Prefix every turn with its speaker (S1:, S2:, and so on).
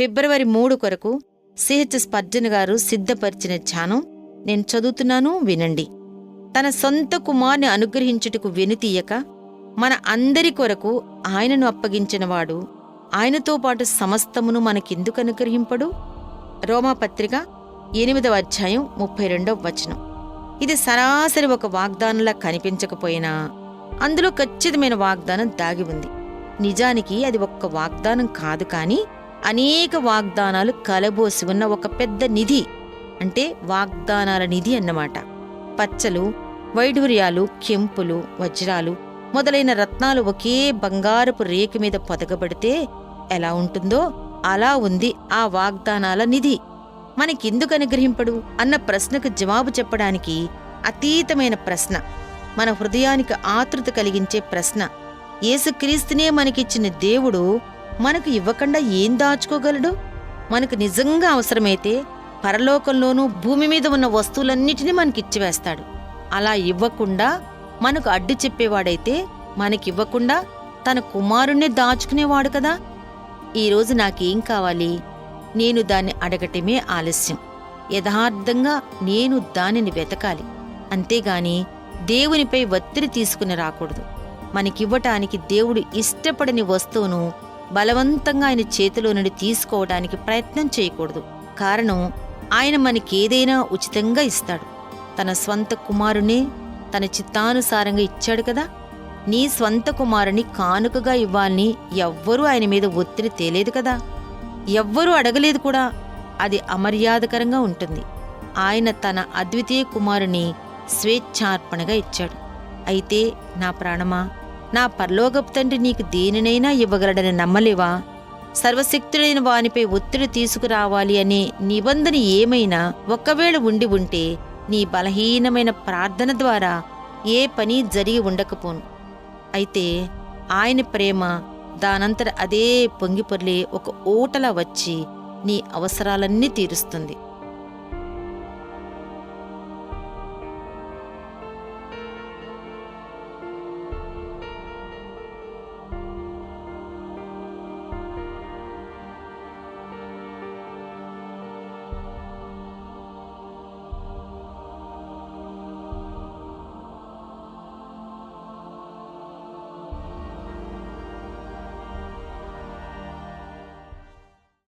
S1: ఫిబ్రవరి 3 కొరకు CH Spurgeon గారు సిద్ధపరిచిన ధ్యానం నేను చదువుతున్నాను, వినండి. తన సొంత కుమార్ని అనుగ్రహించుటకు వెనుతీయక మన అందరి కొరకు ఆయనను అప్పగించినవాడు ఆయనతో పాటు సమస్తమును మనకెందుకు అనుగ్రహింపడు? రోమాపత్రిక 8వ అధ్యాయం 32వ వచనం. ఇది సరాసరి ఒక వాగ్దానంలా కనిపించకపోయినా అందులో ఖచ్చితమైన వాగ్దానం దాగి ఉంది. నిజానికి అది ఒక్క వాగ్దానం కాదు, కానీ అనేక వాగ్దానాలు కలబోసి ఉన్న ఒక పెద్ద నిధి, అంటే వాగ్దానాల నిధి అన్నమాట. పచ్చలు, వైఢూర్యాలు, కెంపులు, వజ్రాలు మొదలైన రత్నాలు ఒకే బంగారపు రేకు మీద పొదగబడితే ఎలా ఉంటుందో అలా ఉంది ఆ వాగ్దానాల నిధి. మనకెందుకు అనుగ్రహింపడు అన్న ప్రశ్నకు జవాబు చెప్పడానికి అతీతమైన ప్రశ్న, మన హృదయానికి ఆతృత కలిగించే ప్రశ్న. యేసుక్రీస్తునే మనకిచ్చిన దేవుడు మనకు ఇవ్వకుండా ఏం దాచుకోగలడు? మనకు నిజంగా అవసరమైతే పరలోకంలోనూ భూమి మీద ఉన్న వస్తువులన్నిటినీ మనకిచ్చివేస్తాడు. అలా ఇవ్వకుండా మనకు అడ్డు చెప్పేవాడైతే మనకివ్వకుండా తన కుమారుణ్ణి దాచుకునేవాడు కదా. ఈరోజు నాకేం కావాలి? నేను దాన్ని అడగటమే ఆలస్యం. యథార్థంగా నేను దానిని వెతకాలి, అంతేగాని దేవునిపై ఒత్తిడి తీసుకుని రాకూడదు. మనకివ్వటానికి దేవుడు ఇష్టపడని వస్తువును బలవంతంగా ఆయన చేతిలో నుండి తీసుకోవడానికి ప్రయత్నం చేయకూడదు. కారణం, ఆయన మనకేదైనా ఉచితంగా ఇస్తాడు. తన స్వంత కుమారునే తన చిత్తానుసారంగా ఇచ్చాడు కదా. నీ స్వంత కుమారుని కానుకగా ఇవ్వాలని ఎవ్వరూ ఆయన మీద ఒత్తిడి తేలేదు కదా, ఎవ్వరూ అడగలేదు కూడా. అది అమర్యాదకరంగా ఉంటుంది. ఆయన తన అద్వితీయ కుమారుని స్వేచ్ఛార్పణగా ఇచ్చాడు. అయితే నా ప్రాణమా, నా పరలోకపు తండ్రి నీకు దేనినైనా ఇవ్వగలడని నమ్మలేవా? సర్వశక్తుడైన వానిపై ఒత్తిడి తీసుకురావాలి అనే నిబంధన ఏమైనా ఒక్కవేళ ఉండి ఉంటే నీ బలహీనమైన ప్రార్థన ద్వారా ఏ పని జరిగి ఉండకపోను. అయితే ఆయన ప్రేమ దానంతట అదే పొంగిపొర్లే ఒక ఊటలా వచ్చి నీ అవసరాలన్నీ తీరుస్తుంది.